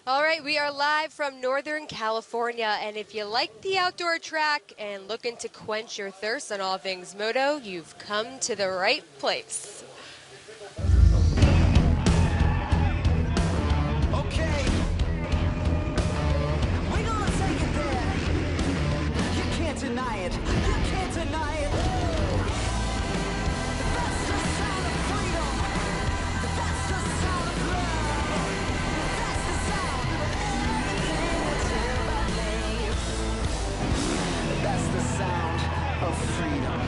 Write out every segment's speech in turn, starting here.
All right, we are live from Northern California, and if you like the outdoor track and looking to quench your thirst on all things moto, you've come to the right place. Okay, we're gonna take it there. You can't deny it. You can't deny it. That's the sound of freedom. That's the sound of love. That's the sound of everything that's in my name. That's the sound of freedom.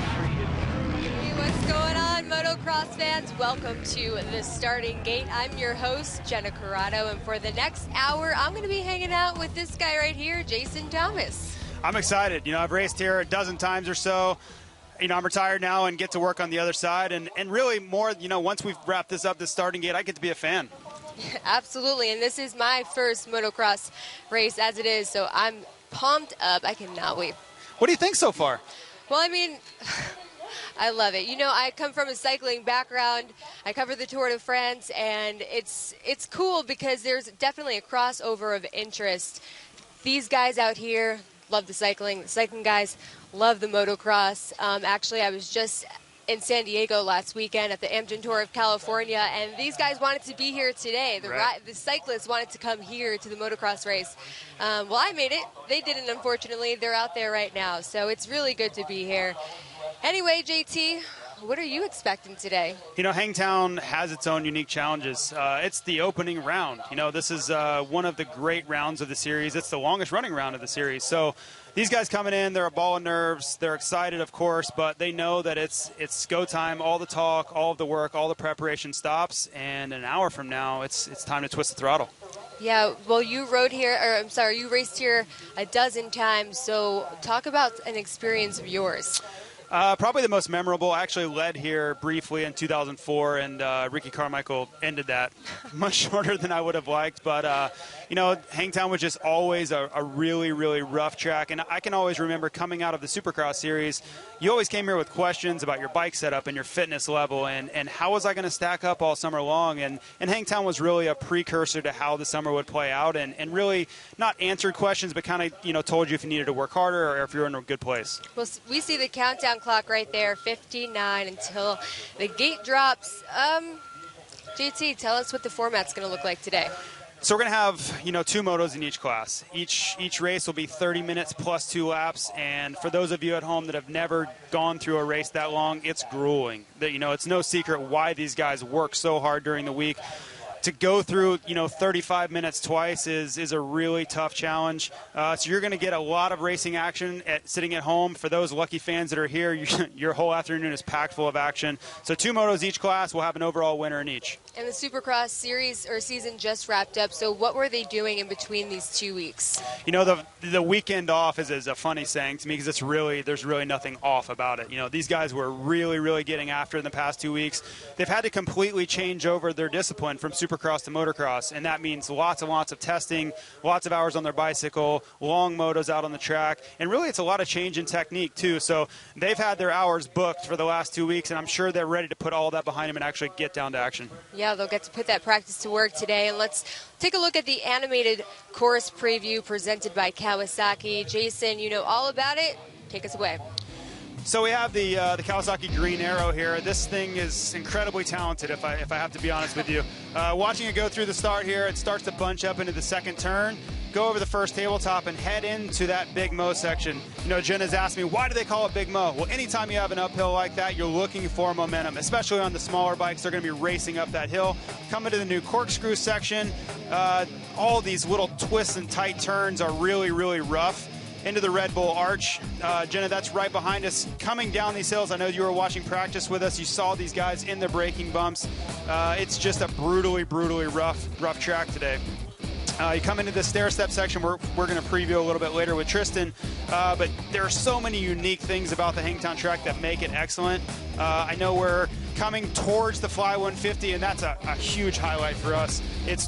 Hey, what's going on, motocross fans? Welcome to the starting gate. I'm your host, Jenna Corrado, and for the next hour, I'm going to be hanging out with this guy right here, Jason Thomas. I'm excited. I've raced here a dozen times or so. I'm retired now and get to work on the other side. And really more, once we've wrapped this up, this starting gate, I get to be a fan. Absolutely, and this is my first motocross race as it is, so I'm pumped up. I cannot wait. What do you think so far? Well, I mean, I love it. I come from a cycling background. I cover the Tour de France, and it's cool because there's definitely a crossover of interest. These guys out here love the cycling guys love the motocross. Actually, I was just in San Diego last weekend at the Amgen Tour of California, and these guys wanted to be here today. The cyclists wanted to come here to the motocross race. Well, I made it. They didn't, unfortunately. They're out there right now, so it's really good to be here. Anyway, JT, what are you expecting today? Hangtown has its own unique challenges. It's the opening round. This is one of the great rounds of the series. It's the longest running round of the series. So these guys coming in, they're a ball of nerves. They're excited, of course, but they know that it's go time. All the talk, all of the work, all the preparation stops, and an hour from now, it's time to twist the throttle. Yeah, well, you raced here a dozen times, so talk about an experience of yours. Probably the most memorable. I actually led here briefly in 2004, and Ricky Carmichael ended that much shorter than I would have liked. But, Hangtown was just always a really, really rough track. And I can always remember coming out of the Supercross series, you always came here with questions about your bike setup and your fitness level and how was I going to stack up all summer long. And Hangtown was really a precursor to how the summer would play out and really not answered questions, but kind of, told you if you needed to work harder or if you're in a good place. Well, we see the countdown clock right there, 59 until the gate drops. JT, tell us what the format's going to look like today. So we're going to have, two motos in each class. Each race will be 30 minutes plus 2 laps. And for those of you at home that have never gone through a race that long, it's grueling. It's no secret why these guys work so hard during the week. To go through, 35 minutes twice is a really tough challenge. So you're going to get a lot of racing action sitting at home. For those lucky fans that are here, your whole afternoon is packed full of action. So 2 motos each class. We'll have an overall winner in each. And the Supercross series or season just wrapped up. So what were they doing in between these 2 weeks? The weekend off is a funny saying to me because there's really nothing off about it. These guys were really, really getting after it in the past 2 weeks. They've had to completely change over their discipline from Supercross to motocross, and that means lots and lots of testing, lots of hours on their bicycle, long motos out on the track, and really it's a lot of change in technique too. So they've had their hours booked for the last 2 weeks, and I'm sure they're ready to put all that behind them and actually get down to action. Yeah, they'll get to put that practice to work today, and let's take a look at the animated course preview presented by Kawasaki. Jason, you know all about it. Take us away. So we have the Kawasaki Green Arrow here. This thing is incredibly talented, if I have to be honest with you. Watching it go through the start here, it starts to bunch up into the second turn, go over the first tabletop, and head into that Big Mo section. Jen has asked me, why do they call it Big Mo? Well, anytime you have an uphill like that, you're looking for momentum, especially on the smaller bikes. They're going to be racing up that hill. Coming to the new corkscrew section, all these little twists and tight turns are really, really rough. Into the Red Bull Arch. Jenna, that's right behind us. Coming down these hills, I know you were watching practice with us. You saw these guys in the braking bumps. It's just a brutally, brutally rough track today. You come into the stair-step section we're going to preview a little bit later with Tristan, but there are so many unique things about the Hangtown track that make it excellent. I know we're coming towards the Fly 150, and that's a huge highlight for us. It's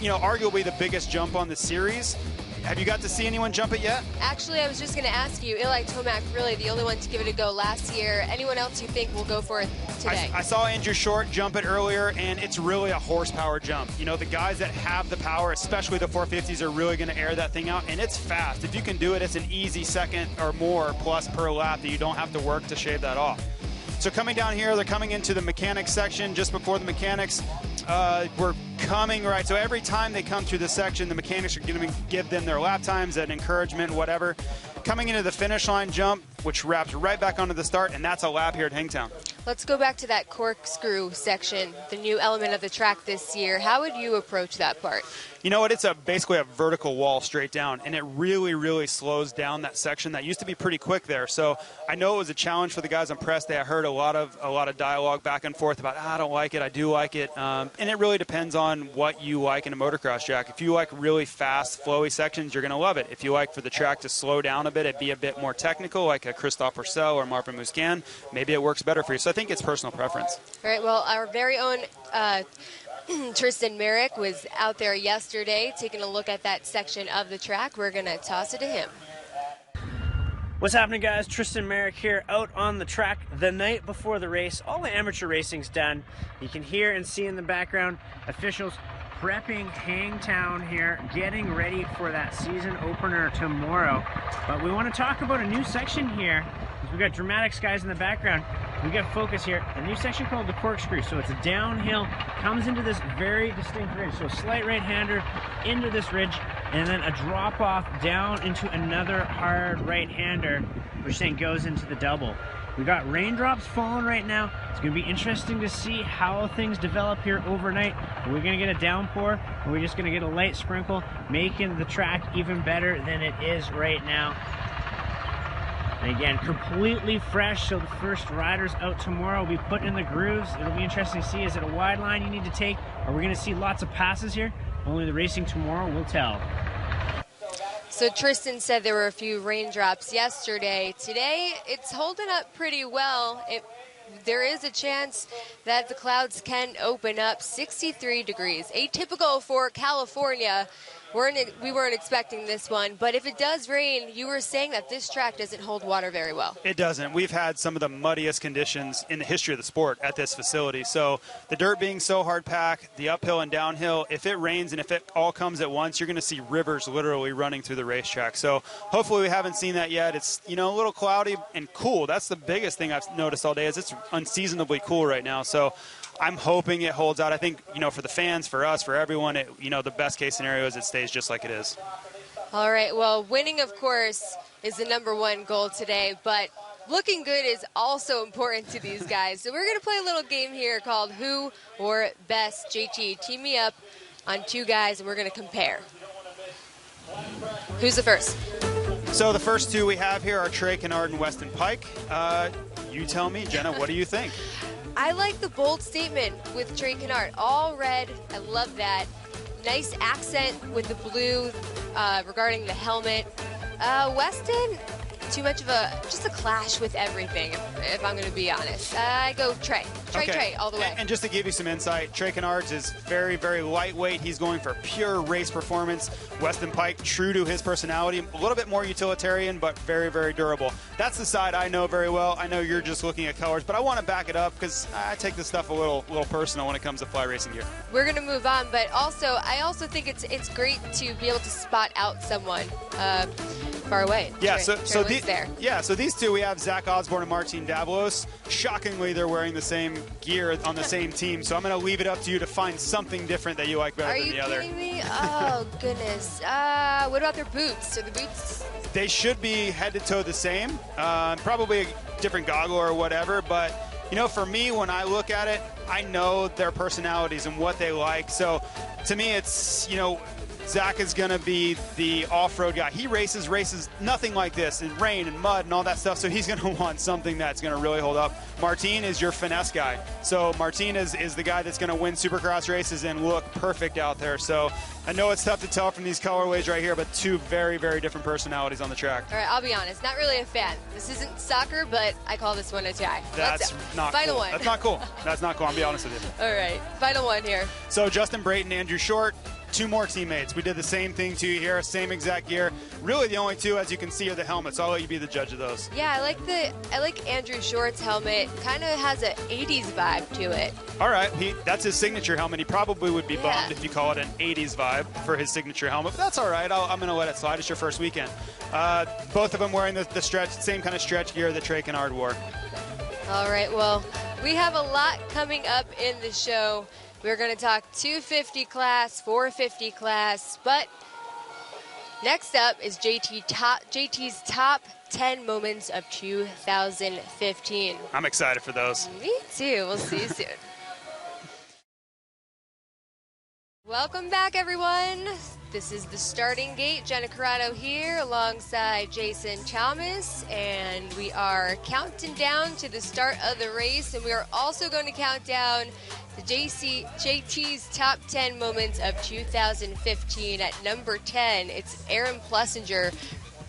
arguably the biggest jump on the series. Have you got to see anyone jump it yet? Actually, I was just going to ask you, Eli Tomac, really the only one to give it a go last year. Anyone else you think will go for it today? I saw Andrew Short jump it earlier, and it's really a horsepower jump. You know, the guys that have the power, especially the 450s, are really going to air that thing out, and it's fast. If you can do it, it's an easy second or more plus per lap that you don't have to work to shave that off. So coming down here, they're coming into the mechanics section. Just before the mechanics, we're coming, right, so every time they come through this section, the mechanics are going to give them their lap times, an encouragement, whatever. Coming into the finish line jump, which wraps right back onto the start, and that's a lap here at Hangtown. Let's go back to that corkscrew section, the new element of the track this year. How would you approach that part? You know what? It's basically a vertical wall straight down, and it really, really slows down that section. That used to be pretty quick there. So I know it was a challenge for the guys on press day. I heard a lot of dialogue back and forth about, I don't like it, I do like it. And it really depends on what you like in a motocross track. If you like really fast, flowy sections, you're going to love it. If you like for the track to slow down a bit, it'd be a bit more technical, like a Christophe Purcell or Marvin Musquin, maybe it works better for you. So I think it's personal preference. All right, well, our very own Tristan Merrick was out there yesterday taking a look at that section of the track. We're going to toss it to him. What's happening, guys? Tristan Merrick here, out on the track the night before the race. All the amateur racing's done. You can hear and see in the background officials prepping Hangtown here, getting ready for that season opener tomorrow. But we want to talk about a new section here. We've got Dramatics guys in the background. We got focus here. A new section called the corkscrew. So it's a downhill, comes into this very distinct ridge. So a slight right-hander into this ridge, and then a drop off down into another hard right-hander, which then goes into the double. We got raindrops falling right now. It's going to be interesting to see how things develop here overnight. Are we going to get a downpour? Or are we just going to get a light sprinkle, making the track even better than it is right now? And again, completely fresh, so the first riders out tomorrow will be put in the grooves. It'll be interesting to see, is it a wide line you need to take? Are we going to see lots of passes here? Only the racing tomorrow will tell. So Tristan said there were a few raindrops yesterday. Today, it's holding up pretty well. There is a chance that the clouds can open up. 63 degrees, atypical for California. We weren't expecting this one, but if it does rain, you were saying that this track doesn't hold water very well. It doesn't. We've had some of the muddiest conditions in the history of the sport at this facility. So the dirt being so hard packed, the uphill and downhill, if it rains and if it all comes at once, you're going to see rivers literally running through the racetrack. So hopefully we haven't seen that yet. It's, you know, a little cloudy and cool. That's the biggest thing I've noticed all day is it's unseasonably cool right now. So I'm hoping it holds out. I think, you know, for the fans, for us, for everyone, the best case scenario is it stays just like it is. All right, well, winning, of course, is the #1 goal today, but looking good is also important to these guys. So we're going to play a little game here called Who or Best. JT, team me up on two guys, and we're going to compare. Who's the first? So the first two we have here are Trey Kennard and Weston Pike. You tell me, Jenna, what do you think? I like the bold statement with Trey Kennard. All red. I love that. Nice accent with the blue regarding the helmet. Weston, too much of just a clash with everything, if I'm going to be honest. I go Trey. Trey, all the way. And just to give you some insight, Trey Kennard is very, very lightweight. He's going for pure race performance. Weston Pike, true to his personality, a little bit more utilitarian, but very, very durable. That's the side I know very well. I know you're just looking at colors, but I want to back it up because I take this stuff a little personal when it comes to fly racing gear. We're going to move on, but I also think it's great to be able to spot out someone far away. Yeah, so these two, we have Zach Osborne and Martin Davalos. Shockingly, they're wearing the same gear on the same team, so I'm going to leave it up to you to find something different that you like better than the other. Are you kidding me? Oh, goodness. What about their boots? Are the boots? They should be head to toe the same. Probably a different goggle or whatever, but you know, for me, when I look at it, I know their personalities and what they like. So to me, it's, you know, Zach is going to be the off-road guy. He races nothing like this in rain and mud and all that stuff, so he's going to want something that's going to really hold up. Martin is your finesse guy. So Martin is the guy that's going to win Supercross races and look perfect out there. So I know it's tough to tell from these colorways right here, but two very, very different personalities on the track. All right, I'll be honest, not really a fan. This isn't soccer, but I call this one a tie. That's not final cool. one. That's not cool. That's not cool. I'll be honest with you. All right, final one here. So Justin Brayton, Andrew Short. 2 more teammates. We did the same thing to you here, same exact gear. Really, the only 2, as you can see, are the helmets. I'll let you be the judge of those. Yeah, I like Andrew Short's helmet. Kind of has an 80s vibe to it. All right, that's his signature helmet. He probably would be bummed if you call it an 80s vibe for his signature helmet, but that's all right. I'm going to let it slide. It's your first weekend. Both of them wearing the same kind of stretch gear that Trey Kennard wore. All right, well, we have a lot coming up in the show. We're going to talk 250 class, 450 class, but next up is JT's top 10 moments of 2015. I'm excited for those. Me too. We'll see you soon. Welcome back, everyone. This is the starting gate. Jenna Corrado here alongside Jason Chalmers, and we are counting down to the start of the race, and we are also going to count down the JT's top 10 moments of 2015. At number 10, it's Aaron Plessinger,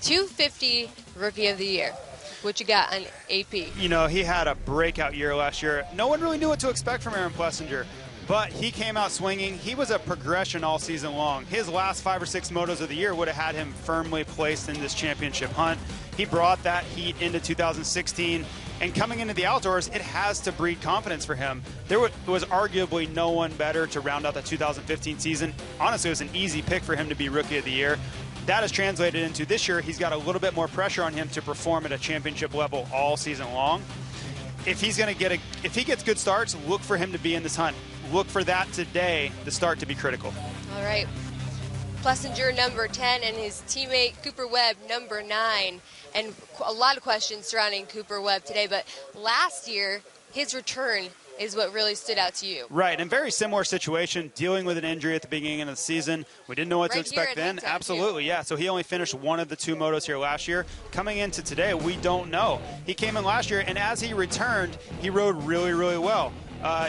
250 Rookie of the Year. What you got on AP? You know, he had a breakout year last year. No one really knew what to expect from Aaron Plessinger, but he came out swinging. He was a progression all season long. His last 5 or 6 motos of the year would have had him firmly placed in this championship hunt. He brought that heat into 2016, and coming into the outdoors, it has to breed confidence for him. There was arguably no one better to round out the 2015 season. Honestly, it was an easy pick for him to be Rookie of the Year. That has translated into this year. He's got a little bit more pressure on him to perform at a championship level all season long. If he gets good starts, look for him to be in this hunt. Look for that today, the start to be critical. All right. Plessinger, number 10, and his teammate Cooper Webb, number 9. And a lot of questions surrounding Cooper Webb today, but last year, his return is what really stood out to you. Right, and very similar situation, dealing with an injury at the beginning of the season. We didn't know what to expect then. Absolutely, yeah. So he only finished one of the 2 motos here last year. Coming into today, we don't know. He came in last year, and as he returned, he rode really, really well.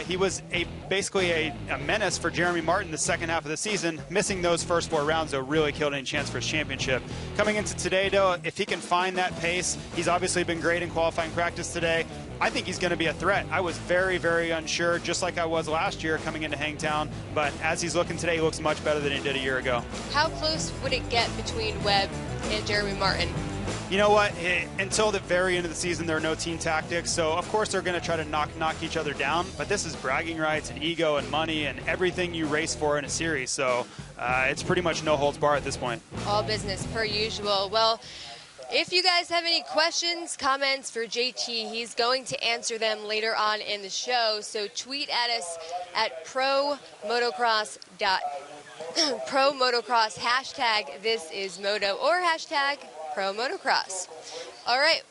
He was basically a menace for Jeremy Martin the second half of the season. Missing those first 4 rounds, though, really killed any chance for his championship. Coming into today, though, if he can find that pace, he's obviously been great in qualifying practice today. I think he's going to be a threat. I was very, very unsure, just like I was last year coming into Hangtown. But as he's looking today, he looks much better than he did a year ago. How close would it get between Webb and Jeremy Martin? You know what? Until the very end of the season, there are no team tactics. So, of course, they're going to try to knock each other down. But this is bragging rights and ego and money and everything you race for in a series. So it's pretty much no holds barred at this point. All business per usual. Well, if you guys have any questions, comments for JT, he's going to answer them later on in the show. So tweet at us at promotocross, hashtag this is moto, or hashtag Pro Motocross. All right.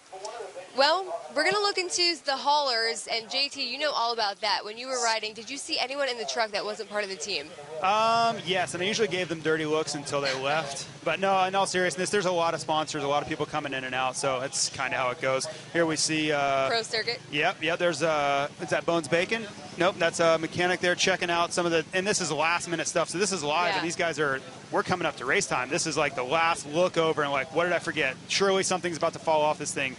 Well, we're going to look into the haulers, and JT, you know all about that. When you were riding, did you see anyone in the truck that wasn't part of the team? Yes, and I usually gave them dirty looks until they left. But no, in all seriousness, there's a lot of sponsors, a lot of people coming in and out, so it's kind of how it goes. Here we see... Pro Circuit? Yep, there's, is that Bones Bacon? Nope, that's a mechanic there checking out some of the... And this is last-minute stuff, so this is live, and these guys are... We're coming up to race time. This is like the last look over and like, what did I forget? Surely something's about to fall off this thing.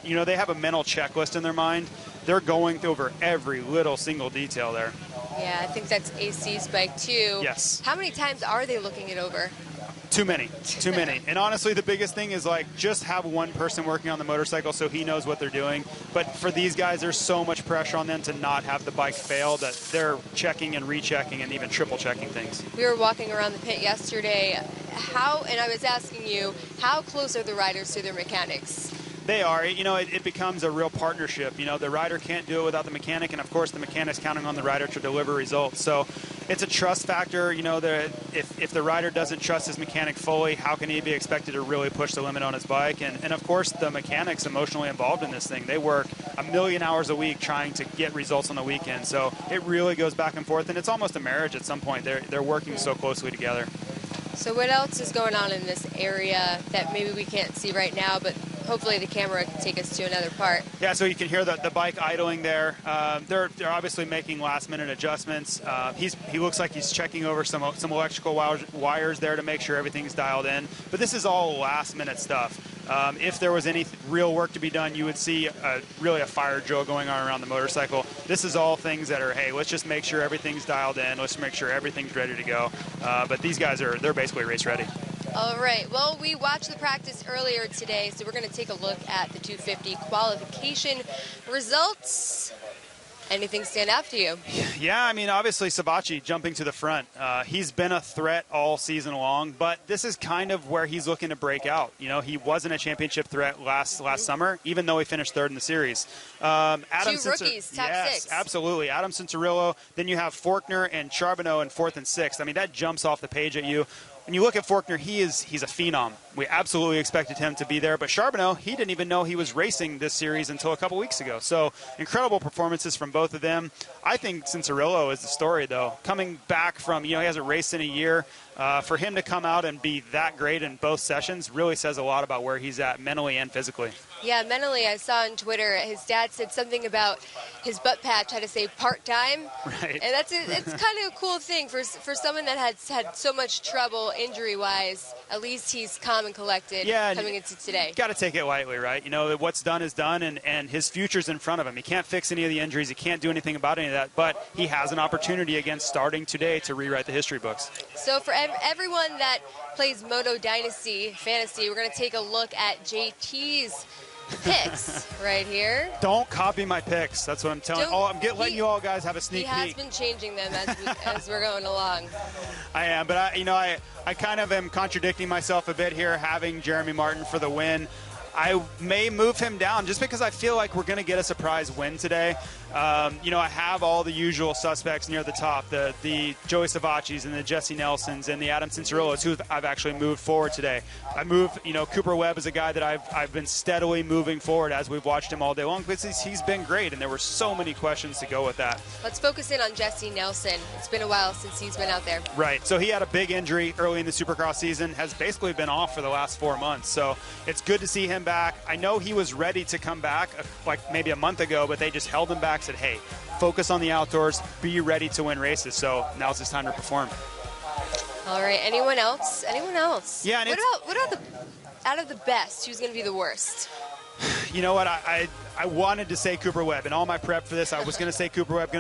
You know, they have a mental checklist in their mind. They're going over every little single detail there. Yeah, I think that's AC's bike too. Yes. How many times are they looking it over? Too many. And honestly, the biggest thing is like just have one person working on the motorcycle so he knows what they're doing. But for these guys, there's so much pressure on them to not have the bike fail that they're checking and rechecking and even triple checking things. We were walking around the pit yesterday. And I was asking you, how close are the riders to their mechanics? They are. You know, it becomes a real partnership. You know, the rider can't do it without the mechanic, and of course the mechanic's counting on the rider to deliver results. So it's a trust factor. You know, if the rider doesn't trust his mechanic fully, how can he be expected to really push the limit on his bike? And of course the mechanic's emotionally involved in this thing. They work 1,000,000 hours a week trying to get results on the weekend. So it really goes back and forth, and it's almost a marriage at some point. They're working so closely together. So what else is going on in this area that maybe we can't see right now, but hopefully the camera can take us to another part? Yeah, so you can hear the bike idling there. They're obviously making last-minute adjustments. He looks like he's checking over some electrical wires there to make sure everything's dialed in. But this is all last-minute stuff. If there was any real work to be done, you would see really a fire drill going on around the motorcycle. This is all things that are, hey, let's just make sure everything's dialed in. Let's make sure everything's ready to go. But these guys they're basically race ready. All right. Well, we watched the practice earlier today, so we're going to take a look at the 250 qualification results. Anything stand out to you? Yeah, I mean, obviously Savatgy jumping to the front. He's been a threat all season long, but this is kind of where he's looking to break out. You know, he wasn't a championship threat last summer, even though he finished third in the series. Adam Two rookies, top yes, six. Absolutely. Adam Cincerillo. Then you have Faulkner and Charbonneau in fourth and sixth. I mean, that jumps off the page at you. When you look at Faulkner, he's a phenom. We absolutely expected him to be there. But Charbonneau, he didn't even know he was racing this series until a couple weeks ago. So incredible performances from both of them. I think Cincerillo is the story, though. Coming back from, he hasn't raced in a year. For him to come out and be that great in both sessions really says a lot about where he's at mentally and physically. Yeah, mentally, I saw on Twitter, his dad said something about his butt patch had to say part-time. Right. And it's kind of a cool thing for someone that has had so much trouble injury-wise. At least he's calm and collected coming into today. Got to take it lightly, right? What's done is done, and his future's in front of him. He can't fix any of the injuries. He can't do anything about any of that, but he has an opportunity again starting today to rewrite the history books. So for everyone that plays Moto Dynasty Fantasy, we're going to take a look at JT's picks right here. Don't copy my picks. That's what I'm telling you. I'm letting you all guys have a sneak peek. He has been changing them as we're going along. I am, but I kind of am contradicting myself a bit here, having Jeremy Martin for the win. I may move him down just because I feel like we're going to get a surprise win today. I have all the usual suspects near the top, the Joey Savachis and the Jesse Nelsons and the Adam Cincerillos, who I've actually moved forward today. I moved, Cooper Webb is a guy that I've been steadily moving forward as we've watched him all day long because he's been great, and there were so many questions to go with that. Let's focus in on Jesse Nelson. It's been a while since he's been out there. Right. So he had a big injury early in the Supercross season, has basically been off for the last 4 months. So it's good to see him back. I know he was ready to come back like maybe a month ago, but they just held him back, said, hey, focus on the outdoors, be ready to win races. So now's his time to perform. All right. Anyone else? Yeah. And what about out of the best, who's going to be the worst? You know what? I wanted to say Cooper Webb. In all my prep for this, I was going to say Cooper Webb,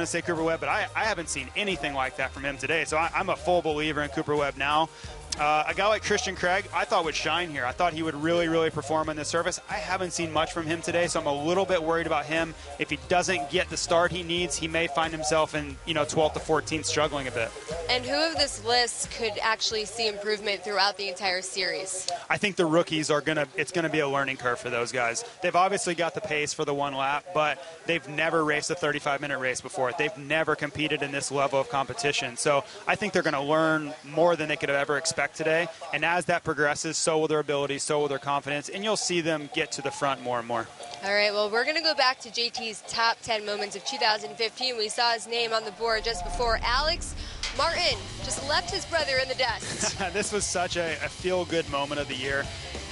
but I haven't seen anything like that from him today. So I'm a full believer in Cooper Webb now. A guy like Christian Craig, I thought would shine here. I thought he would really, really perform on this surface. I haven't seen much from him today, so I'm a little bit worried about him. If he doesn't get the start he needs, he may find himself in 12th to 14th struggling a bit. And who of this list could actually see improvement throughout the entire series? I think the rookies it's going to be a learning curve for those guys. They've obviously got the pace for the one lap, but they've never raced a 35-minute race before. They've never competed in this level of competition. So I think they're going to learn more than they could have ever expect today. And as that progresses, so will their ability, so will their confidence, and you'll see them get to the front more and more. All right, well, we're going to go back to JT's top 10 moments of 2015. We saw his name on the board just before. Alex Martin just left his brother in the dust. This was such a feel-good moment of the year.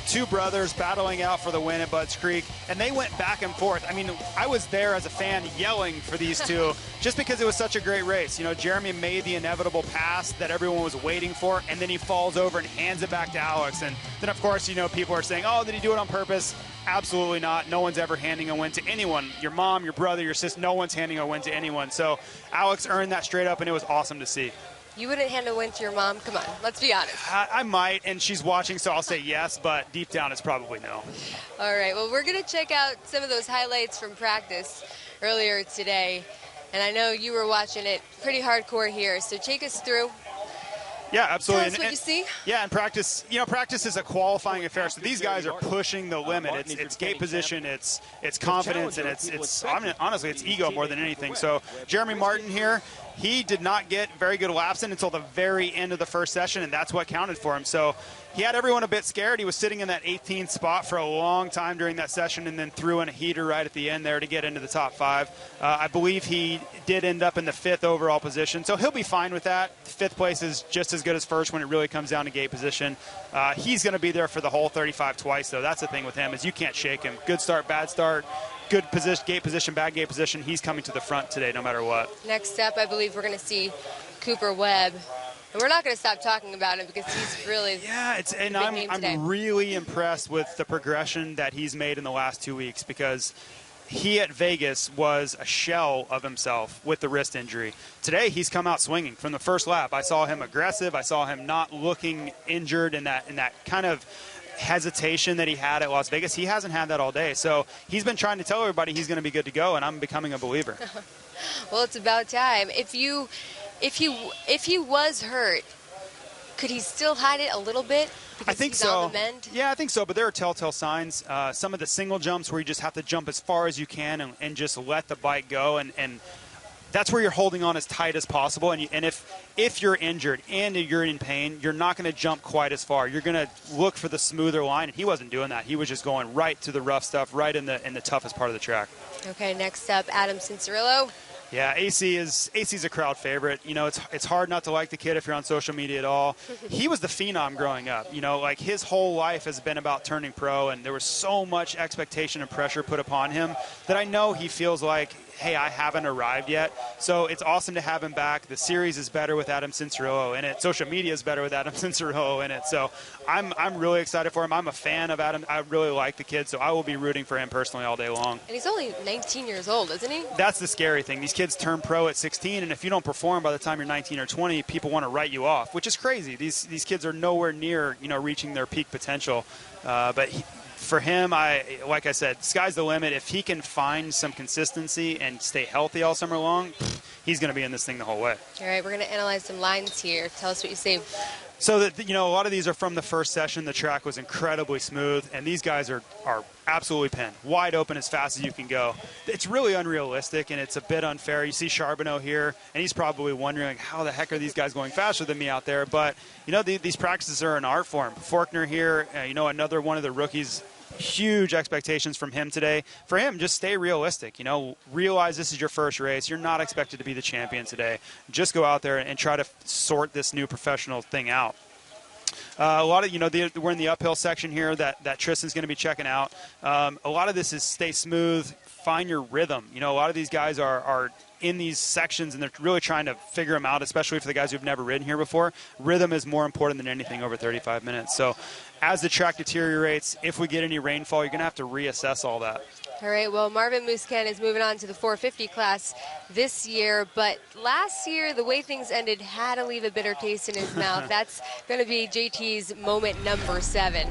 Two brothers battling out for the win at Budds Creek, and they went back and forth. I mean, I was there as a fan yelling for these two just because it was such a great race. Jeremy made the inevitable pass that everyone was waiting for, and then he falls over and hands it back to Alex. And then, of course, people are saying, oh, did he do it on purpose? Absolutely not. No one's ever handing a win to anyone. Your mom, your brother, your sister, no one's handing a win to anyone. So Alex earned that straight up, and it was awesome to see. You wouldn't hand a win to your mom? Come on, let's be honest. I might, and she's watching, so I'll say yes, but deep down it's probably no. All right, well, we're going to check out some of those highlights from practice earlier today. And I know you were watching it pretty hardcore here, so take us through. Yeah, absolutely. Tell us what you see. Yeah, and practice, practice is a qualifying affair. So these guys are pushing the limit. It's gate position, it's confidence, and honestly, it's ego more than anything. So Jeremy Martin here, he did not get very good laps in until the very end of the first session, and that's what counted for him. So he had everyone a bit scared. He was sitting in that 18th spot for a long time during that session and then threw in a heater right at the end there to get into the top 5. I believe he did end up in the 5th overall position, so he'll be fine with that. 5th place is just as good as first when it really comes down to gate position. He's going to be there for the whole 35 twice, though. That's the thing with him is you can't shake him. Good start, bad start. Good position, gate position, bad gate position. He's coming to the front today no matter what. Next up, I believe we're going to see Cooper Webb. And we're not going to stop talking about him because he's really and big name today. I'm really impressed with the progression that he's made in the last 2 weeks, because he at Vegas was a shell of himself with the wrist injury. Today he's come out swinging from the first lap. I saw him aggressive. I saw him not looking injured in that kind of hesitation that he had at Las Vegas. He hasn't had that all day. So he's been trying to tell everybody he's going to be good to go, and I'm becoming a believer. Well, it's about time. If he was hurt, could he still hide it a little bit? Because I think he's so. On the mend? Yeah, I think so. But there are telltale signs. Some of the single jumps where you just have to jump as far as you can and just let the bike go, and that's where you're holding on as tight as possible. And if you're injured and you're in pain, you're not going to jump quite as far. You're going to look for the smoother line, and he wasn't doing that. He was just going right to the rough stuff, right in the toughest part of the track. Okay, next up, Adam Cincerillo. Yeah, AC's a crowd favorite. You know, it's hard not to like the kid if you're on social media at all. He was the phenom growing up. You know, like his whole life has been about turning pro, and there was so much expectation and pressure put upon him that I know he feels like, hey, I haven't arrived yet. So it's awesome to have him back. The series is better with Adam Cincerillo in it. Social media is better with Adam Cincerillo in it. So I'm really excited for him. I'm a fan of Adam. I really like the kid, so I will be rooting for him personally all day long. And he's only 19 years old, isn't he? That's the scary thing. These kids turn pro at 16, and if you don't perform by the time you're 19 or 20, people want to write you off, which is crazy. These kids are nowhere near, reaching their peak potential. But for him, like I said, sky's the limit. If he can find some consistency and stay healthy all summer long, he's going to be in this thing the whole way. All right, we're going to analyze some lines here. Tell us what you see. So, a lot of these are from the first session. The track was incredibly smooth, and these guys are absolutely pinned, wide open as fast as you can go. It's really unrealistic, and it's a bit unfair. You see Charbonneau here, and he's probably wondering, how the heck are these guys going faster than me out there? But, these practices are an art form. Faulkner here, another one of the rookies, huge expectations from him today. For him, just stay realistic. Realize this is your first race. You're not expected to be the champion today. Just go out there and try to sort this new professional thing out. A lot of, we're in the uphill section here that Tristan's going to be checking out. A lot of this is stay smooth, find your rhythm. A lot of these guys are in these sections, and they're really trying to figure them out, especially for the guys who've never ridden here before. Rhythm is more important than anything over 35 minutes. So as the track deteriorates, if we get any rainfall, you're going to have to reassess all that. All right, well, Marvin Musquin is moving on to the 450 class this year, but last year, the way things ended had to leave a bitter taste in his mouth. That's going to be JT's moment number 7.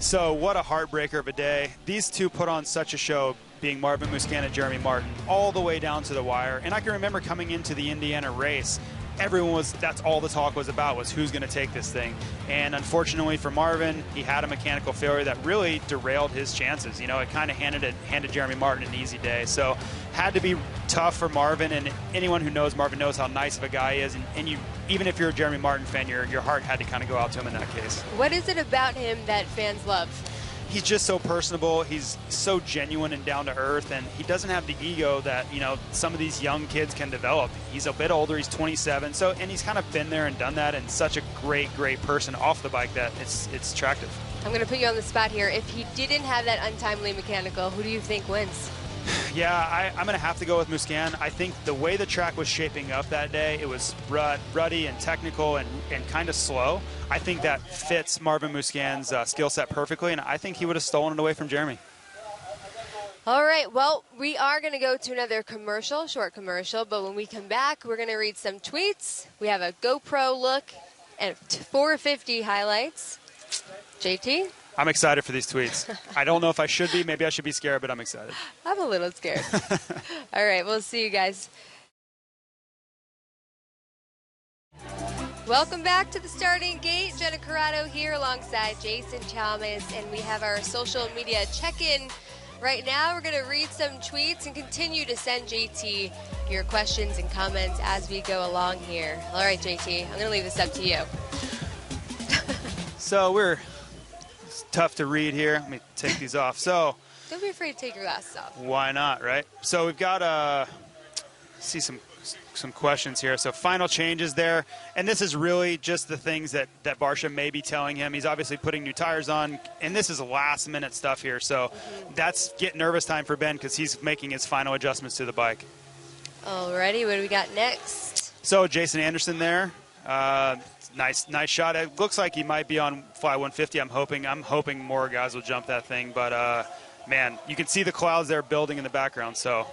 So what a heartbreaker of a day. These two put on such a show, being Marvin Musquin and Jeremy Martin, all the way down to the wire. And I can remember coming into the Indiana race, that's all the talk was about, was who's going to take this thing. And unfortunately for Marvin, he had a mechanical failure that really derailed his chances. It kind of handed Jeremy Martin an easy day. So had to be tough for Marvin, and anyone who knows Marvin knows how nice of a guy he is. And even if you're a Jeremy Martin fan, your heart had to kind of go out to him in that case. What is it about him that fans love? He's just so personable. He's so genuine and down to earth, and he doesn't have the ego that some of these young kids can develop. He's a bit older. He's 27, and he's kind of been there and done that, and such a great person off the bike that it's attractive. I'm going to put you on the spot here. If he didn't have that untimely mechanical, who do you think wins? Yeah, I'm going to have to go with Musquin. I think the way the track was shaping up that day, it was ruddy and technical and kind of slow. I think that fits Marvin Musquin's skill set perfectly, and I think he would have stolen it away from Jeremy. All right, well, we are going to go to another short commercial, but when we come back, we're going to read some tweets. We have a GoPro look and 450 highlights. JT? I'm excited for these tweets. I don't know if I should be. Maybe I should be scared, but I'm excited. I'm a little scared. All right, we'll see you guys. Welcome back to the starting gate. Jenna Corrado here alongside Jason Chalmers, and we have our social media check-in right now. We're going to read some tweets and continue to send JT your questions and comments as we go along here. All right, JT, I'm going to leave this up to you. So it's tough to read here. Let me take these off. So don't be afraid to take your glasses off. Why not, right? So we've got see some questions here. So final changes there, and this is really just the things that Barsha may be telling him. He's obviously putting new tires on, and this is last minute stuff here. So that's get nervous time for Ben, because he's making his final adjustments to the bike. Alrighty, what do we got next? So Jason Anderson there. Nice shot. It looks like he might be on fly 150. I'm hoping more guys will jump that thing. But man, you can see the clouds there building in the background. So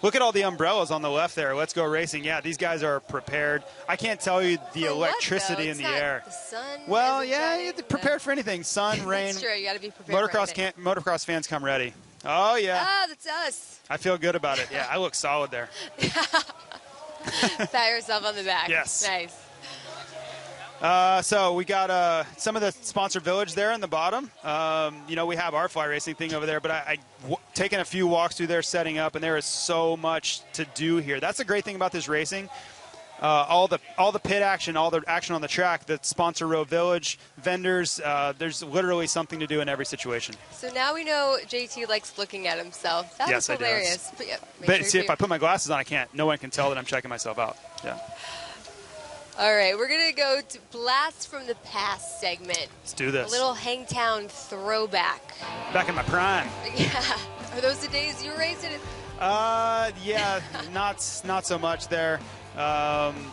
look at all the umbrellas on the left there. Let's Go Racing. Yeah, these guys are prepared. I can't tell you the electricity in the air. The sun. Well, yeah, you're prepared for anything. Sun, rain. That's true. You got to be prepared. Motocross fans come ready. Oh yeah. Ah, that's us. I feel good about it. Yeah, I look solid there. Pat yourself on the back. Yes. Nice. So we got some of the sponsor village there in the bottom. We have our fly racing thing over there, but I taken a few walks through there setting up, and there is so much to do here. That's the great thing about this racing. All the pit action, all the action on the track, the sponsor row village, vendors, there's literally something to do in every situation. So now we know JT likes looking at himself. That was hilarious. But, yeah, but see, if I put my glasses on, no one can tell that I'm checking myself out. Yeah. All right, we're going to go to Blast from the Past segment. Let's do this. A little Hangtown throwback. Back in my prime. Yeah. Are those the days you were racing? Yeah, not so much there.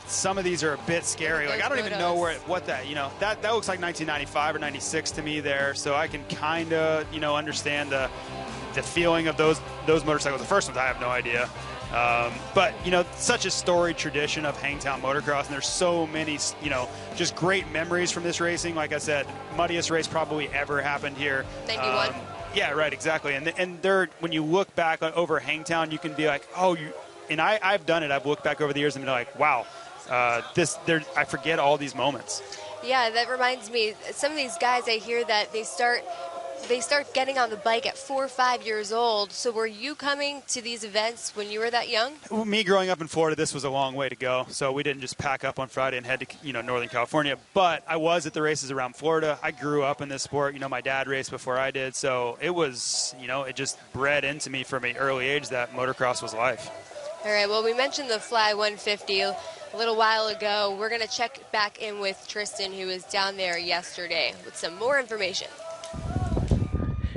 Some of these are a bit scary. Like I don't even know what that looks like 1995 or 96 to me there. So I can kind of understand the feeling of those motorcycles. The first ones I have no idea. But such a storied tradition of Hangtown Motocross, and there's so many just great memories from this racing. Like I said, muddiest race probably ever happened here. 91. Yeah, right, exactly. And there, when you look back over Hangtown, you can be like, and I've done it. I've looked back over the years and been like, wow, I forget all these moments. Yeah, that reminds me. Some of these guys, I hear that they start getting on the bike at 4 or 5 years old. So were you coming to these events when you were that young? Me growing up in Florida, this was a long way to go. So we didn't just pack up on Friday and head to Northern California. But I was at the races around Florida. I grew up in this sport. My dad raced before I did. So it was, it just bred into me from an early age that motocross was life. All right, well, we mentioned the Fly 150 a little while ago. We're going to check back in with Tristan, who was down there yesterday, with some more information.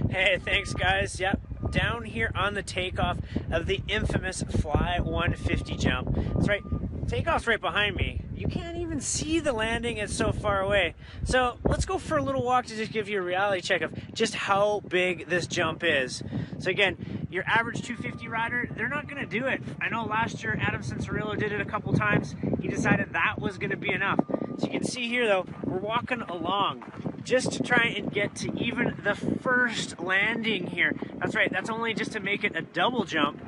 Hey, thanks, guys. Yep, down here on the takeoff of the infamous Fly 150 jump. That's right, takeoff's right behind me. You can't even see the landing, it's so far away. So let's go for a little walk to just give you a reality check of just how big this jump is. So again, your average 250 rider, they're not going to do it. I know last year Adam Cianciarulo did it a couple times. He decided that was going to be enough. So you can see here, though, we're walking along just to try and get to even the first landing here. That's right, that's only just to make it a double jump.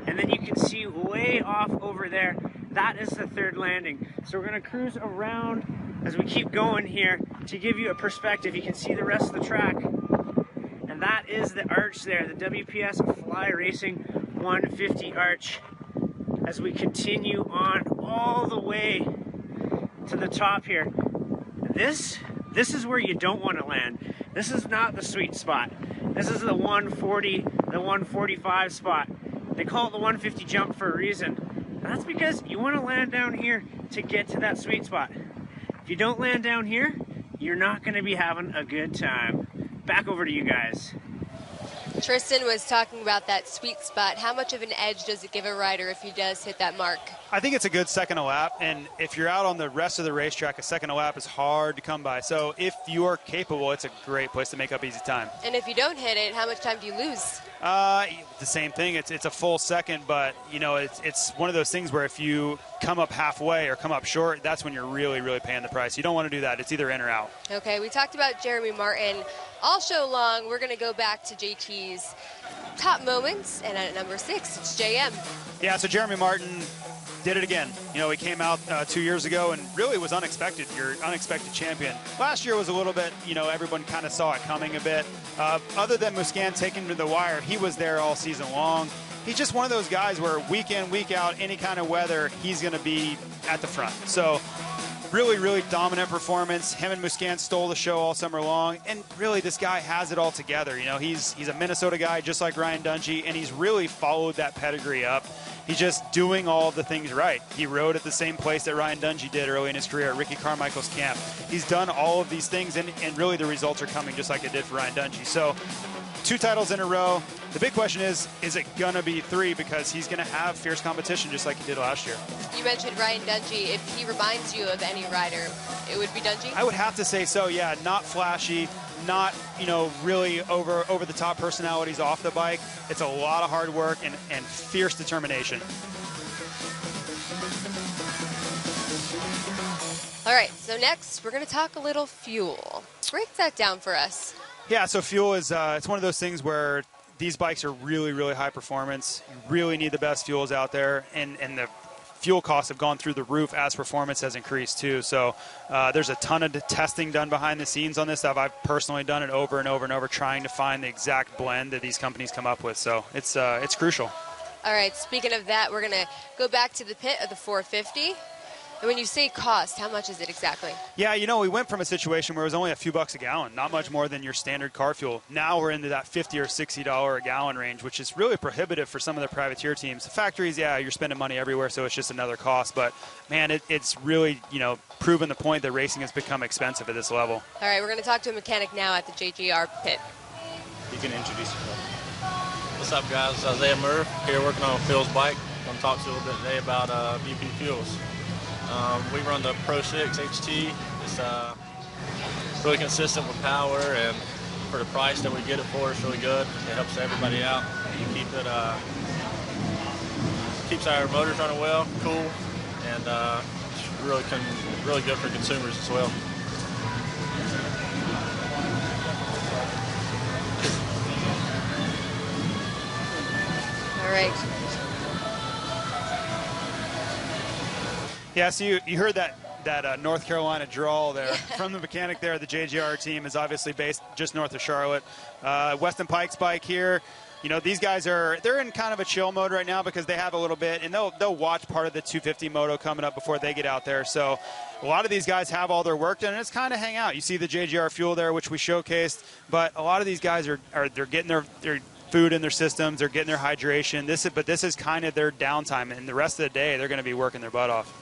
And then you can see way off over there, that is the third landing. So we're going to cruise around as we keep going here to give you a perspective. You can see the rest of the track. And that is the arch there, the WPS Fly Racing 150 arch, as we continue on all the way to the top here. This is where you don't want to land. This is not the sweet spot. This is the 140, the 145 spot. They call it the 150 jump for a reason. And that's because you want to land down here to get to that sweet spot. If you don't land down here, you're not going to be having a good time. Back over to you guys. Tristan was talking about that sweet spot. How much of an edge does it give a rider if he does hit that mark? I think it's a good second a lap, and if you're out on the rest of the racetrack, a second a lap is hard to come by. So if you are capable, it's a great place to make up easy time. And if you don't hit it, how much time do you lose? The same thing. It's a full second, but it's one of those things where if you come up halfway or come up short, that's when you're really, really paying the price. You don't want to do that. It's either in or out. Okay, we talked about Jeremy Martin all show long. We're going to go back to JT's top moments, and at number 6, it's JM. Yeah, so Jeremy Martin did it again. He came out 2 years ago and really was unexpected. Your unexpected champion. Last year was a little bit, everyone kind of saw it coming a bit. Other than Musquin taking him to the wire, he was there all season long. He's just one of those guys where week in, week out, any kind of weather, he's going to be at the front. So really, really dominant performance. Him and Musquin stole the show all summer long. And really, this guy has it all together. He's a Minnesota guy just like Ryan Dungey, and he's really followed that pedigree up. He's just doing all the things right. He rode at the same place that Ryan Dungey did early in his career at Ricky Carmichael's camp. He's done all of these things, and really the results are coming just like it did for Ryan Dungey. So 2 titles in a row. The big question is it going to be 3? Because he's going to have fierce competition just like he did last year. You mentioned Ryan Dungey. If he reminds you of any rider, it would be Dungey? I would have to say so, yeah. Not flashy, not, really over the top personalities off the bike. It's a lot of hard work and fierce determination. All right, so next we're going to talk a little fuel. Break that down for us. Yeah, so fuel is it's one of those things where these bikes are really, really high performance. You really need the best fuels out there, and the fuel costs have gone through the roof as performance has increased too. So there's a ton of testing done behind the scenes on this stuff. I've personally done it over and over and over, trying to find the exact blend that these companies come up with. So it's crucial. All right, speaking of that, we're going to go back to the pit of the 450. And when you say cost, how much is it exactly? Yeah, we went from a situation where it was only a few bucks a gallon, not much more than your standard car fuel. Now we're into that $50 or $60 a gallon range, which is really prohibitive for some of the privateer teams. The factories, yeah, you're spending money everywhere, so it's just another cost. But, man, it's really, proven the point that racing has become expensive at this level. All right, we're going to talk to a mechanic now at the JGR pit. You can introduce yourself. What's up, guys? Isaiah Murph here working on Phil's bike. I'm going to talk to you a little bit today about BP Fuels. We run the Pro 6 HT. It's really consistent with power, and for the price that we get it for, it's really good. It helps everybody out. You keep it, keeps our motors running well, cool, and it's really good for consumers as well. All right. Yeah, so you heard that North Carolina drawl there from the mechanic there. The JGR team is obviously based just north of Charlotte. Weston Pike's bike here. These guys they're in kind of a chill mode right now because they have a little bit, and they'll watch part of the 250 moto coming up before they get out there. So a lot of these guys have all their work done, and it's kind of hang out. You see the JGR fuel there, which we showcased, but a lot of these guys they're getting their food in their systems, they're getting their hydration. But this is kind of their downtime, and the rest of the day they're going to be working their butt off.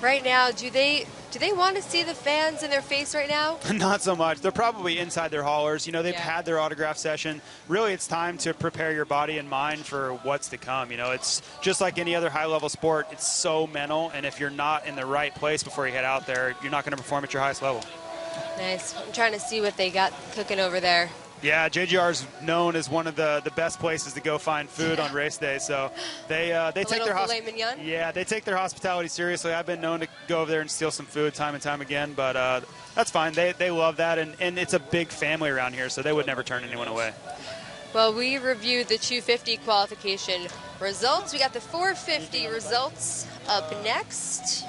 Right now, do they want to see the fans in their face right now? Not so much. They're probably inside their haulers. They've had their autograph session. Really, it's time to prepare your body and mind for what's to come. It's just like any other high-level sport. It's so mental, and if you're not in the right place before you head out there, you're not going to perform at your highest level. Nice. I'm trying to see what they got cooking over there. Yeah, JGR is known as one of the best places to go find food on race day. So they take their filet mignon? Yeah, they take their hospitality seriously. I've been known to go over there and steal some food time and time again, but that's fine. They love that, and it's a big family around here, so they would never turn anyone away. Well, we reviewed the 250 qualification results. We got the 450 results up next.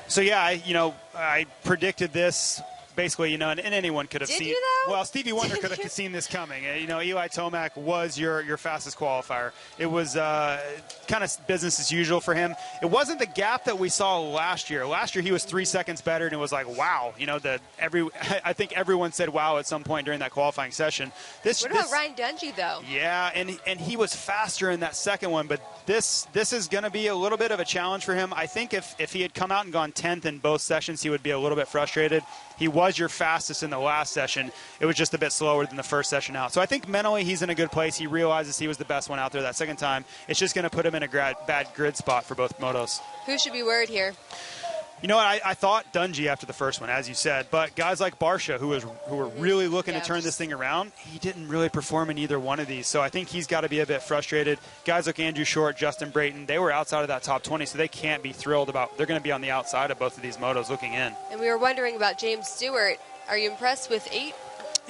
So yeah, I predicted this. Basically, and anyone could have seen. Did you, though? Well, Stevie Wonder could have seen this coming. Eli Tomac was your fastest qualifier. It was kind of business as usual for him. It wasn't the gap that we saw last year. Last year he was 3 seconds better, and it was like, wow. I think everyone said wow at some point during that qualifying session. What about Ryan Dungey, though? Yeah, and he was faster in that second one, but this is going to be a little bit of a challenge for him. I think if he had come out and gone 10th in both sessions, he would be a little bit frustrated. He was your fastest in the last session. It was just a bit slower than the first session out. So I think mentally he's in a good place. He realizes he was the best one out there that second time. It's just going to put him in a bad grid spot for both motos. Who should be worried here? You know what? I thought Dungey after the first one, as you said, but guys like Barsha, who were really looking to turn this thing around, he didn't really perform in either one of these. So I think he's got to be a bit frustrated. Guys like Andrew Short, Justin Brayton, they were outside of that top 20, so they can't be thrilled about. They're going to be on the outside of both of these motos looking in. And we were wondering about James Stewart. Are you impressed with 8?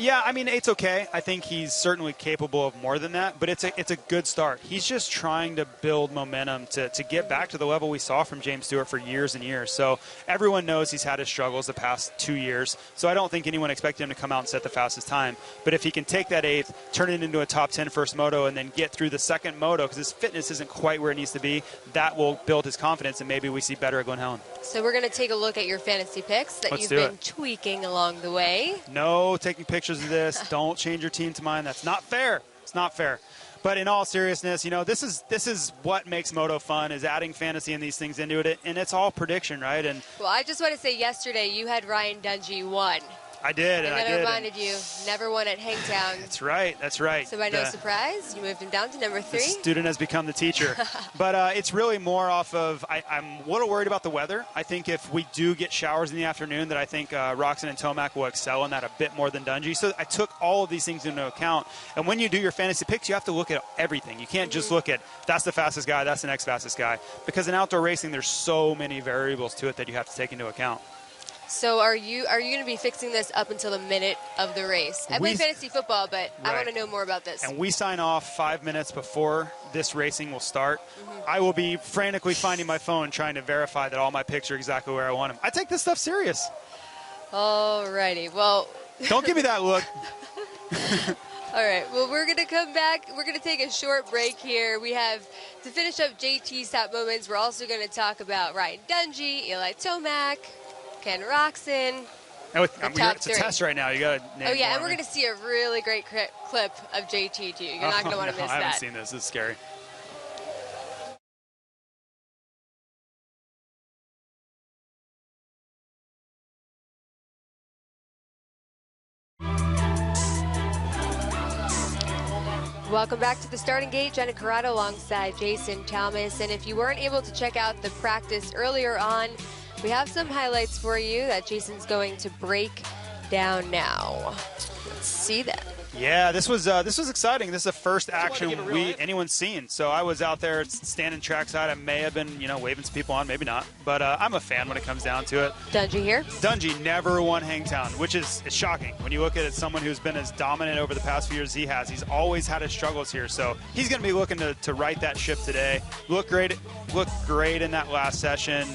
Yeah, I mean, it's okay. I think he's certainly capable of more than that, but it's a good start. He's just trying to build momentum to get back to the level we saw from James Stewart for years and years. So everyone knows he's had his struggles the past 2 years, so I don't think anyone expected him to come out and set the fastest time. But if he can take that 8th, turn it into a top 10 first moto, and then get through the second moto, because his fitness isn't quite where it needs to be, that will build his confidence, and maybe we see better at Glen Helen. So we're going to take a look at your fantasy picks that you've been tweaking along the way. No taking pictures of this. Don't change your team to mine. That's not fair. It's not fair. But in all seriousness, this is what makes moto fun, is adding fantasy and these things into it, and it's all prediction, right? And well, I just want to say yesterday you had Ryan Dungey 1. I did, and I then did. I reminded you, never won at Hangtown. That's right. That's right. So by no surprise, you moved him down to number 3. The student has become the teacher. But it's really more off of, I'm a little worried about the weather. I think if we do get showers in the afternoon, that I think Roxon and Tomac will excel in that a bit more than Dungey. So I took all of these things into account. And when you do your fantasy picks, you have to look at everything. You can't just look at, that's the fastest guy, that's the next fastest guy. Because in outdoor racing, there's so many variables to it that you have to take into account. So are you going to be fixing this up until the minute of the race? I play fantasy football, but I want to know more about this. And we sign off 5 minutes before this racing will start. I will be frantically finding my phone trying to verify that all my picks are exactly where I want them. I take this stuff serious. All righty. Well, don't give me that look. All right. Well, we're going to come back. We're going to take a short break here. We have to finish up JT's top moments. We're also going to talk about Ryan Dungey, Eli Tomac, Ken Roxon. It's a test right now. You got to name. Oh yeah, and we're going to see a really great clip of JT too. You're not going to want to miss that. I haven't seen this. This is scary. Welcome back to the starting gate. Jenna Corrado alongside Jason Thomas. And if you weren't able to check out the practice earlier on, we have some highlights for you that Jason's going to break down now. Let's see that. Yeah, this was exciting. This is the first action anyone's seen. So I was out there standing trackside. I may have been, waving some people on, maybe not. But I'm a fan when it comes down to it. Dungey here. Dungey never won Hangtown, which is shocking when you look at it. Someone who's been as dominant over the past few years as he has. He's always had his struggles here. So he's going to be looking to right that ship today. Looked great in that last session.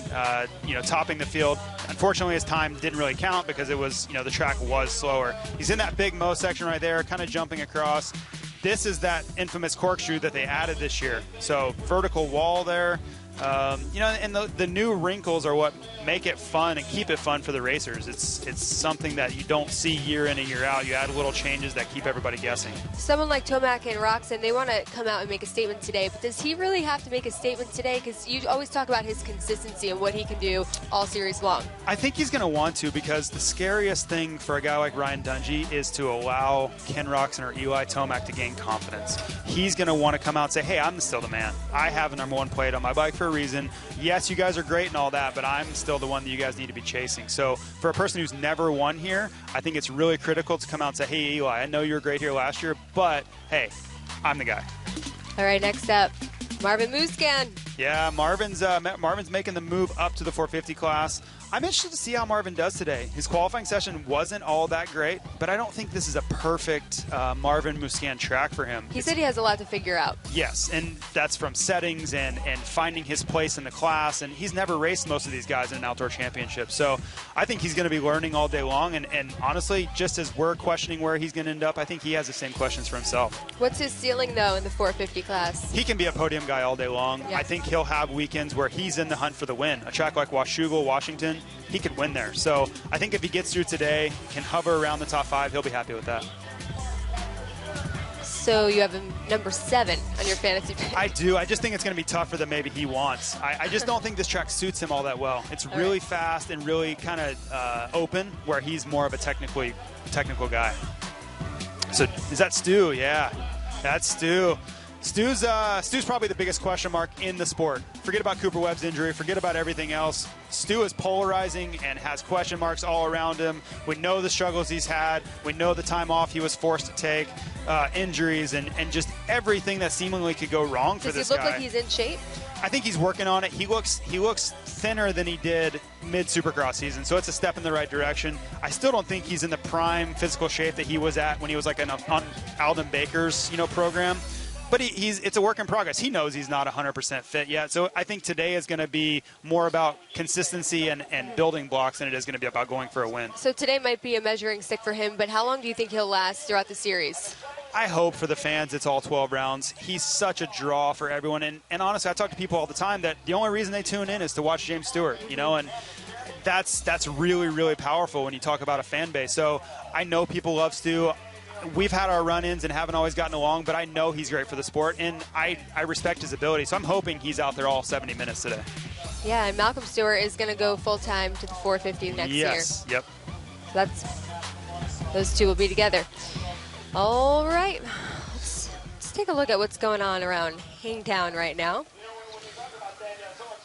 Topping the field. Unfortunately, his time didn't really count because it was, the track was slower. He's in that big Mo section right there, kind of jumping across. This is that infamous corkscrew that they added this year. So vertical wall there. And the new wrinkles are what make it fun and keep it fun for the racers. It's something that you don't see year in and year out. You add little changes that keep everybody guessing. Someone like Tomac and Roxon, they want to come out and make a statement today, but does he really have to make a statement today? Because you always talk about his consistency and what he can do all series long. I think he's going to want to, because the scariest thing for a guy like Ryan Dungey is to allow Ken Roxon or Eli Tomac to gain confidence. He's going to want to come out and say, hey, I'm still the man. I have a #1 plate on my bike for a reason. Yes, you guys are great and all that, but I'm still the one that you guys need to be chasing. So for a person who's never won here, I think it's really critical to come out and say, hey, Eli, I know you were great here last year, but hey, I'm the guy. All right, next up, Marvin Musquin. Yeah, Marvin's making the move up to the 450 class. I'm interested to see how Marvin does today. His qualifying session wasn't all that great, but I don't think this is a perfect Marvin Musquin track for him. He said he has a lot to figure out. Yes, and that's from settings and finding his place in the class, and he's never raced most of these guys in an outdoor championship. So I think he's going to be learning all day long, and honestly, just as we're questioning where he's going to end up, I think he has the same questions for himself. What's his ceiling, though, in the 450 class? He can be a podium guy all day long. Yes. I think he'll have weekends where he's in the hunt for the win. A track like Washougal, Washington, he could win there. So I think if he gets through today, can hover around the top 5, he'll be happy with that. So you have him #7 on your fantasy pick. I do. I just think it's going to be tougher than maybe he wants. I just don't think this track suits him all that well. It's really fast and really kind of open, where he's more of a technical guy. So is that Stu? Yeah, that's Stu. Stu's probably the biggest question mark in the sport. Forget about Cooper Webb's injury. Forget about everything else. Stu is polarizing and has question marks all around him. We know the struggles he's had. We know the time off he was forced to take, injuries, and just everything that seemingly could go wrong for this guy. Does he look like he's in shape? I think he's working on it. He looks thinner than he did mid-Supercross season, so it's a step in the right direction. I still don't think he's in the prime physical shape that he was at when he was like on Alden Baker's program. But it's a work in progress. He knows he's not 100% fit yet. So I think today is going to be more about consistency and building blocks than it is going to be about going for a win. So today might be a measuring stick for him, but how long do you think he'll last throughout the series? I hope for the fans it's all 12 rounds. He's such a draw for everyone. And honestly, I talk to people all the time that the only reason they tune in is to watch James Stewart, and that's really, really powerful when you talk about a fan base. So I know people love Stu. We've had our run-ins and haven't always gotten along, but I know he's great for the sport, and I respect his ability. So I'm hoping he's out there all 70 minutes today. Yeah, and Malcolm Stewart is going to go full-time to the 450 next year. Yes, yep. That's those two will be together. All right, let's take a look at what's going on around Hangtown right now.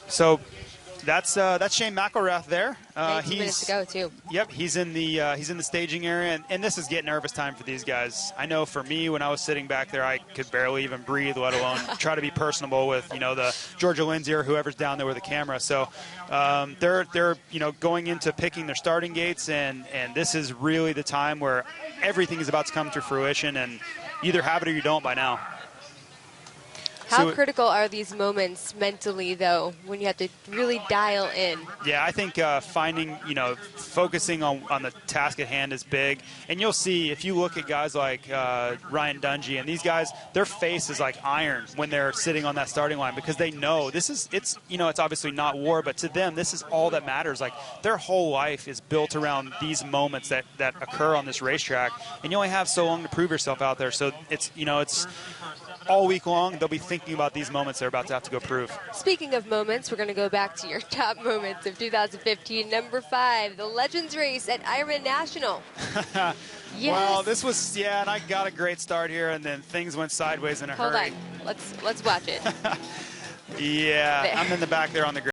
So that's Shane McElrath there. 19 minutes to go too. Yep, he's in the staging area, and this is get nervous time for these guys. I know for me, when I was sitting back there, I could barely even breathe, let alone try to be personable with the Georgia Lindsay or whoever's down there with the camera. So they're going into picking their starting gates, and this is really the time where everything is about to come to fruition, and you either have it or you don't by now. How critical are these moments mentally, though, when you have to really dial in? Yeah, I think focusing on the task at hand is big. And you'll see, if you look at guys like Ryan Dungey and these guys, their face is like iron when they're sitting on that starting line, because they know it's obviously not war, but to them, this is all that matters. Like, their whole life is built around these moments that occur on this racetrack, and you only have so long to prove yourself out there. So it's all week long, they'll be thinking about these moments they're about to have to go prove. Speaking of moments, we're going to go back to your top moments of 2015. Number 5, the Legends Race at Ironman National. Yes. Well, this was, and I got a great start here, and then things went sideways in a hurry. Hold on. Let's watch it. Yeah, I'm in the back there on the grid.